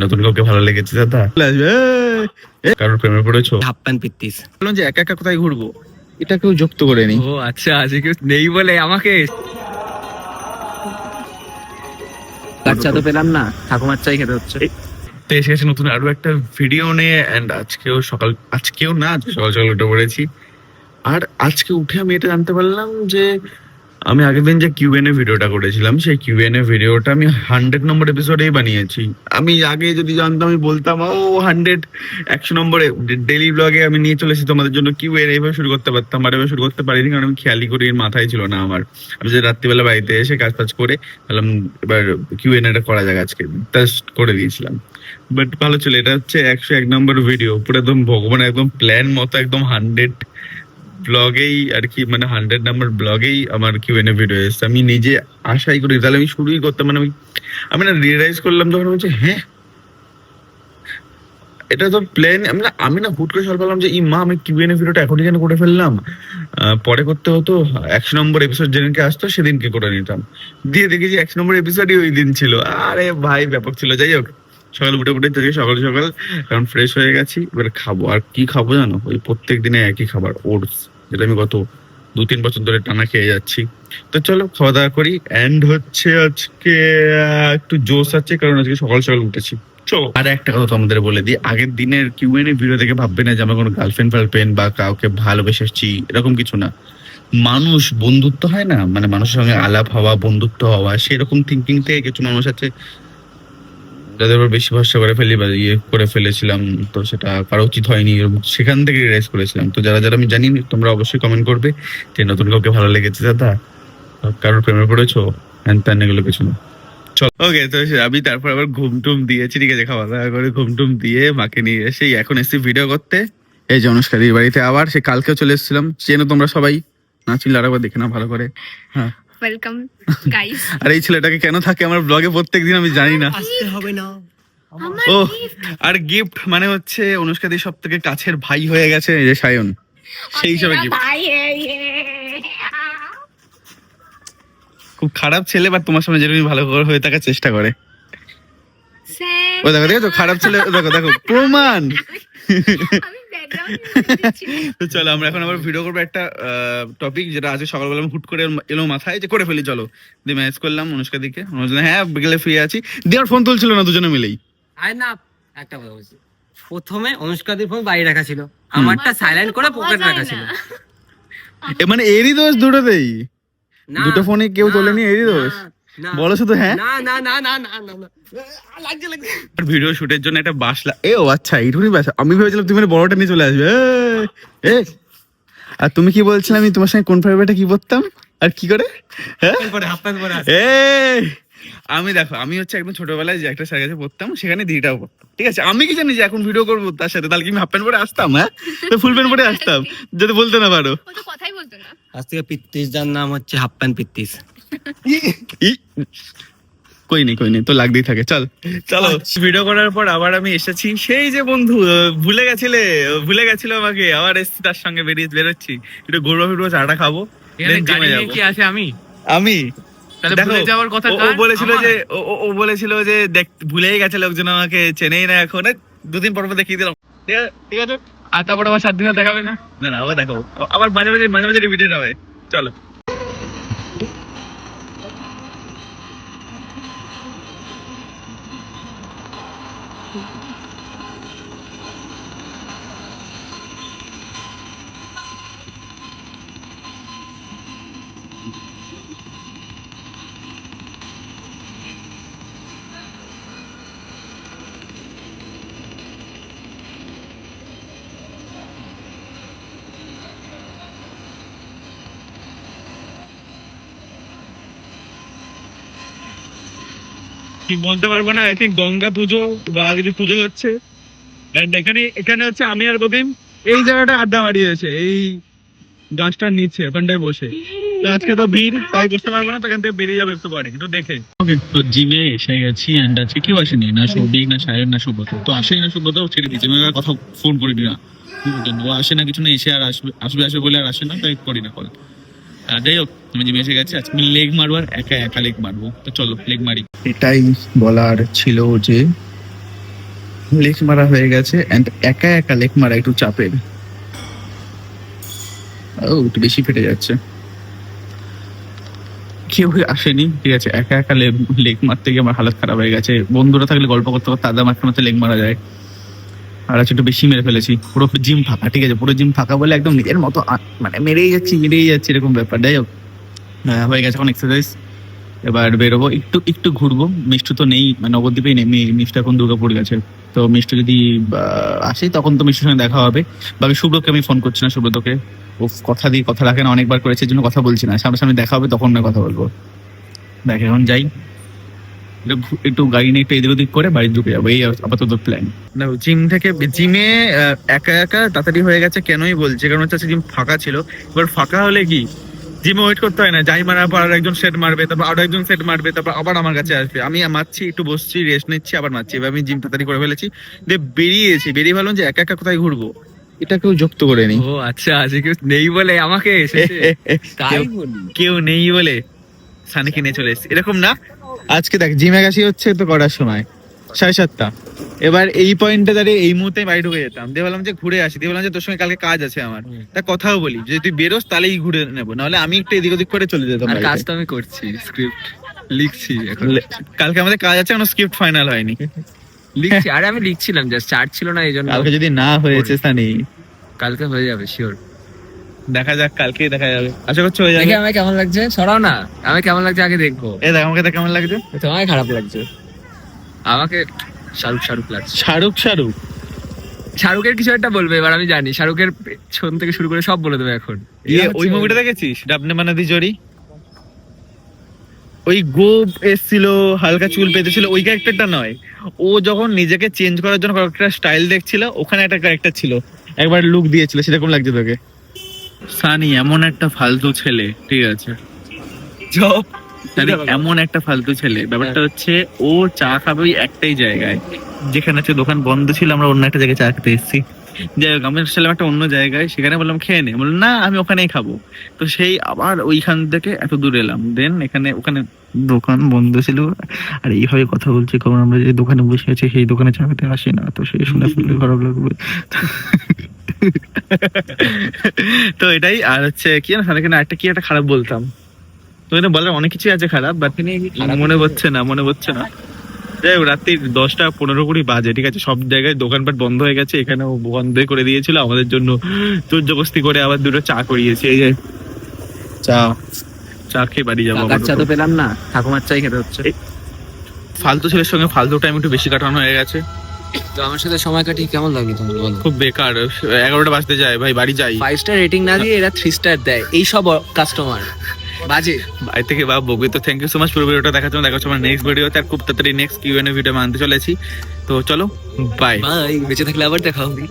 নতুন কাউকে ভালো লেগেছে দাদা কারোর প্রেমে পড়েছো? হাফ প্যান্ট পিত্তিস। বললাম যে একা একা কোথায় ঘুরবো, এটা কেউ যুক্ত করে নি। ও আচ্ছা, আজকে কেউ নেই বলে আমাকে বাচ্চা তো পেলাম না, ঠাকুমার চাই খেতে হচ্ছে। তো এসে গেছে নতুন আরো একটা ভিডিও নিয়ে। এন্ড আজকেও না, আজকে সকাল সকাল উঠে পড়েছি। আর আজকে উঠে আমি এটা জানতে পারলাম যে আমি আগের দিন যে কিউএনএ ভিডিওটা করেছিলাম, সেই কিউএনএ ভিডিওটা আমি 100 নম্বর এপিসোডেই বানিয়েছি। আমি আগে যদি জানতাম আমি বলতাম ও 100 নম্বরে ডেইলি ব্লগে আমি নিয়ে চলেছি তোমাদের জন্য কিউএনএ, এভাবে শুরু করতে পারতাম। আর এভাবে শুরু করতে পারিনি কারণ আমি খেয়ালি করি, মাথায় ছিল না আমার। আমি যে রাত্রিবেলা বাড়িতে এসে কাজ টাজ করে বললাম এবার কিউএনএটা করা যাক, আজকে জাস্ট করে দিয়েছিলাম। বাট ভালো ছিল। এটা হচ্ছে 101 নম্বর ভিডিও, পুরো একদম ভগবান একদম প্ল্যান মতো একদম 100 ব্লগেই আর কি, মানে 100 নাম্বার ব্লগেই আমার কিউএনএ ভিডিও এসেছে। আমি নিজে আশাই করি, তাহলে আমি শুরুই করতাম। মানে আমি না রিয়েলাইজ করলাম যখন হচ্ছে হ্যাঁ এটা তো প্ল্যান। আমি না হুট করে সর পেলাম যে মা আমি কিউএনএ ভিডিওটা এখনই কেন করে ফেললাম, পরে করতে হতো। 100 নম্বর এপিসোড যেদিনকে আসতো সেদিনকে করে নিতাম। দিয়ে দেখেছি 100 নম্বর এপিসোডই ওই দিন ছিল। আরে ভাই ব্যাপক ছিল। যাই হোক, সকাল উঠে থেকে সকাল সকাল কারণ ফ্রেশ হয়ে গেছি, এবার খাবো। আর কি খাবো জানো? ওই প্রত্যেক দিনে একই খাবার, ওটস, যেটা আমি গত 2-3 বছর ধরে টানা খেয়ে যাচ্ছি। তো চলো খাওয়া দাওয়া করি। এন্ড হচ্ছে আজকে একটু জোশ আছে কারণ আজকে সকাল সকাল উঠেছি। চলো, আর একটা কথা তোমাদের বলে দিই, আগের দিনের কিউএনএ ভিডিও থেকে ভাববে না যে আমার কোনো গার্লফ্রেন্ড বা কাউকে ভালোবেসেছি, এরকম কিছু না। মানুষ বন্ধুত্ব হয় না, মানে মানুষের সঙ্গে আলাপ হওয়া, বন্ধুত্ব হওয়া, সেরকম থিঙ্কিং থেকে কিছু মানুষ আছে যাদের উপর বেশি ভরসা করে ফেলি বা ইয়ে করে ফেলেছিলাম, তো সেটা করা উচিত হয়নি। সেখান থেকে রিয়েলাইজ করেছিলাম। তো যারা যারা আমি জানি, তোমরা অবশ্যই কমেন্ট করবে যে নতুন কাউকে ভালো লেগেছে দাদা, কারোর প্রেমে পড়েছো, হ্যান ত্যান, এগুলো কিছু না। চল ওকে। তো আমি তারপর আবার ঘুমটুম দিয়েছি, ঠিক আছে, খাওয়া দাওয়া করে ঘুমটুম দিয়ে মাকে নিয়ে এসে এখন এসেছি ভিডিও করতে। এই যে অনুষ্কাদির বাড়িতে আবার, সে কালকেও চলে এসেছিলাম, চেনো তোমরা সবাই, না চিনলে আরেকবার দেখে না ভালো করে। হ্যাঁ, ওয়েলকাম গাইস। আর এই ছেলেটাকে কেন থাকে আমার ব্লগে প্রত্যেকদিন আমি জানি না। আসতে হবে না। ও, আর গিফট মানে হচ্ছে অনুষ্কাদির সব থেকে কাছের ভাই হয়ে গেছে এই যে সায়ন, সেই হিসাবে গিফট। খুব খারাপ ছেলে, বাট তোমার সামনে যেরকম ভালো করে হয়ে থাকার চেষ্টা করে। ও দেখো দেখো, খারাপ ছেলে, দেখো দেখো প্রমাণ। তো চলো আমরা এখন আবার ভিডিও করবো একটা টপিক, যেটা আজকে সকালবেলা আমি হুট করে এলো মাথায় যে করে ফেলি, চলো দিয়ে ম্যানেজ করলাম অনুষ্কা দিকে। হ্যাঁ বিকেলে ফ্রি আছি, দিয়ে আর ফোন তুলছিল না, দুজনে মিলেই। আয় না, একটা কথা বলছি, প্রথমে অনুষ্কাদির ফোন বাইরে রাখা ছিল, আমারটা সাইলেন্ট করে পকেটে রাখা ছিল। মানে এরই দোষ দুটোতেই, দুটো ফোনে কেউ তোলেনি, এরই দোষ। বলো শুধু হ্যাঁ। না না না না না না না, লাগছে লাগছে। ভিডিও শুটের জন্য একটা বাসলা, ও আচ্ছা এইটুকুনি বাস। আমি ভেবেছিলাম তুমি বড়টা নিয়ে চলে আসবে। এ আর তুমি কি বলছিলে আমি তোমার সঙ্গে কোন ফাইবারটা কি পড়তাম আর কি করে? হ্যাঁ আমি দেখো, আমি হচ্ছে একদম ছোটবেলায় যে একটা স্যার কাছে পড়তাম, সেখানে দিটাও পড়তাম, ঠিক আছে। আমি কি জানি যে এখন ভিডিও করবো তার সাথে, তাহলে কি আমি হাফ প্যান্ট পরে আসতাম? হ্যাঁ, তো ফুল প্যান্ট পরে আসতাম যদি বলতে না পারো। ও তো কথাই বলতো না। আজ থেকে পিত্তিস যার নাম হচ্ছে হাফ প্যান্ট পিত্তিস। কই নেই তো লাগতেই থাকে। চলো ভিডিও করার পর আবার আমি এসেছি। সেই যে বন্ধু ভুলে গেছিল আমাকে, আবার এসেছি তার সঙ্গে, বেরোচ্ছি একটু ঘুরবো ফিরবো, চাটা খাবো, কি আছে আমি তাহলে দেখো, ভুলে যাওয়ার কথা ও বলেছিল যে ও বলেছিল যে দেখ ভুলেই গেছে লোকজন, আমাকে চেনেই না এখন। 2 দিন পর দেখিয়ে দিলাম, ঠিক আছে। আর তারপর আবার 7 দিন দেখাবে না? না আবার দেখো, আবার মাঝে মাঝে রিপিটেড হবে। চলো ঠিক বলতে পারবো না, আই থিঙ্ক গঙ্গা পুজো বা কিছু পুজো হচ্ছে। এখানে হচ্ছে আমি আর গদিম এই জায়গাটা আড্ডা মারিয়েছে, এই গাছটার নিচে ওখানটায় বসে। তো আজকে তো ভিড়, তাই বসতে পারবো না, তখন থেকে বেরিয়ে যাবে একটু পরে, একটু দেখে। ওকে, তো জিমে এসে গেছি। এন্ড আজকে কেউ আসেনি, না সৌভিক না সায়ন না সুব্রত। তো আসেই না সুব্রত, ছেড়ে দিয়েছে, আমি কথা ফোন করিনি না, ও আসে না কিছু না, এসে আর আসবে বলে আর আসে না, তাই করি না কল। যাই হোক, আমি জিমে এসে গেছি, আজকে লেগ মারবো, আর একা লেগ মারবো। তো চলো লেগ মারি। এটাই বলার ছিল যে লেক মারা হয়ে গেছে, এন্ড একা একা লেক মারা একটু চাপের। ও একটু বেশি ফেটে যাচ্ছে। কেউ আসেনি, ঠিক আছে, একা একা লেগ মারতে গিয়ে আমার হালত খারাপ হয়ে গেছে। বন্ধুরা থাকলে গল্প করতে করতে আদা মারতে মারতে লেগ মারা যায়, আর আজ একটু বেশি মেরে ফেলেছি। পুরো জিম ফাঁকা, ঠিক আছে, পুরো জিম ফাঁকা বলে একদম নিজের মতো মানে মেরেই যাচ্ছি এরকম ব্যাপার। যাই হোক, হয়ে গেছে এখন এক্সারসাইজ। এবার বেরোবো, একটু একটু ঘুরবো। মিষ্টু তো নেই, মানে নবদ্বীপেই নেই, মিষ্টি এখন দুর্গাপুর গেছে। তো মিষ্টু যদি আসে তখন তো মিষ্টির সঙ্গে দেখা হবে। বাকি সুব্রতকে আমি ফোন করছি না, সুব্রতকে ও কথা দিয়ে কথা রাখে না, অনেকবার করেছে, এই জন্য কথা বলছি না। সামনে দেখা হবে তখন না কথা বলবো। দেখ এখন যাই, একটু গাড়ি নিয়ে একটু এদিক ওদিক করে বাড়ি ঢুকে যাবো, এই আপাতত প্ল্যান। জিম থেকে জিমে একা একা তাড়াতাড়ি হয়ে গেছে, কেনই বলছে কারণ হচ্ছে জিম ফাঁকা ছিল। এবার ফাঁকা হলে কি জিমে ওয়েট করতে হয় না, যাই মারার পর আর একজন সেট মারবে, তারপর আরো একজন সেট মারবে, তারপর আবার আমার কাছে আসবে, আমি মারছি, একটু বসছি, রেস্ট নিচ্ছি, আবার মারছি। এবার আমি জিম তাড়াতাড়ি করে ফেলেছি, দিয়ে বেরিয়ে ভাবলাম যে একা একা কোথায় ঘুরবো, এটা কেউ যুক্ত করে নেই। ও আচ্ছা, আজকে কেউ নেই বলে আমাকে এসেছে। তাই বলি, কেউ নেই বলে সানিকে নিয়ে চলে এসেছি, এরকম না। আজকে দেখ জিমে গেছি হচ্ছে তো করার সময় 7:30। এবার এই পয়েন্টে দাঁড়িয়ে এই মুহূর্তে বাড়ি ঢুকে যেতাম, দিয়ে বললাম যে ঘুরে আসি, দিয়ে বললাম যে তোর সঙ্গে কালকে কাজ আছে আমার, তা কথাও বলি, যদি তুই বেরোস তাহলেই ঘুরে নেবো, নাহলে আমি একটু এদিক ওদিক করে চলে যেতাম আর বাড়িতে। কাজ তো আমি করছি, স্ক্রিপ্ট লিখছি এখন, কালকে আমাদের কাজ আছে, কোনো স্ক্রিপ্ট ফাইনাল হয়নি। লিখছি। আরে আমি লিখছিলাম, জাস্ট চার্ট ছিল না, এই জন্য। কালকে যদি না হয়েছে সানি, কালকে হয়ে যাবে শিওর। দেখা যাক, কালকেই দেখা যাবে, আশা করছি হয়ে দেখে যাবে। আমায় কেমন লাগছে, সরাও না, আমি কেমন লাগছে আগে দেখবো। এ দেখ আমাকে দেখ কেমন লাগছে। তোমায় খারাপ লাগছে, আমাকে শাহরুখ লাগছে। শাহরুখের কিছু একটা বলবে এবার, আমি জানি শাহরুখের পেছন থেকে শুরু করে সব বলে দেবে এখন। ওই মুভিটা দেখেছিস, ডাবনে মানাদি জরি? ওই গোপ এসছিল, হালকা চুল পেতেছিল, ওই ক্যারেক্টারটা নয়, ও যখন নিজেকে চেঞ্জ করার জন্য কয়েকটা স্টাইল দেখছিল, ওখানে একটা ক্যারেক্টার ছিল, একবার লুক দিয়েছিল, সেরকম লাগছে তোকে? সানি এমন একটা ফালতু ছেলে, ঠিক আছে, সানি এমন একটা ফালতু ছেলে। ব্যাপারটা হচ্ছে ও চা খাবে ওই একটাই জায়গায়, যেখানে হচ্ছে দোকান বন্ধ ছিল, আমরা অন্য একটা জায়গায় চা খেতে এসেছি। যাই হোক, আমি ছিলাম একটা অন্য জায়গায়, সেখানে বললাম খেয়ে নে, বললাম না আমি ওখানেই খাবো। তো সেই আবার ওইখান থেকে এত দূর এলাম, দেন ওখানে দোকান বন্ধ ছিল, আর এইভাবে কথা বলছি কারণ আমরা যে দোকানে বসে আছি সেই দোকানে চা খেতে আসি না, তো সেই শুনে ফেললে খারাপ লাগবে। তো এটাই। আর হচ্ছে কি না, সারাখানে একটা কি একটা খারাপ বলতাম, তো এটা বলার অনেক কিছু আছে খারাপ, বাট মনে হচ্ছে না। যাই হোক, রাত্রি 10:15 বাজে, ঠিক আছে, সব জায়গায় দোকানপাট বন্ধ হয়ে গেছে, এখানেও বন্ধ করে দিয়েছিল আমাদের জন্য, জোরজবস্তি করে আবার দুটো চা করিয়েছে। এই যে চা খেয়ে বাড়ি যাবো। চা তো পেলাম না, ঠাকুমার চাই খেতে হচ্ছে। ফালতু ছেলের সঙ্গে ফালতু টাইম একটু বেশি কাটানো হয়ে গেছে। তো আমার সাথে সময় কাটিয়ে কেমন লাগে তোমার বলো? খুব বেকার, 11টা বাজতে যায় ভাই, বাড়ি যাই। 5 স্টার রেটিং না দিয়ে এরা 3 স্টার দেয়, এই সব কাস্টমার বাজে। বাড়ি থেকে বা বকবি। তো থ্যাংক ইউ সো মাচ পুরো ভিডিওটা দেখার জন্য। দেখা হচ্ছে আমার নেক্সট ভিডিওতে, আর খুব তাড়াতাড়ি নেক্সট কিউএনএ ভিডিও আনতে চলেছি। তো চলো, বাই। বাই, বেঁচে থাকলে আবার দেখা হবে।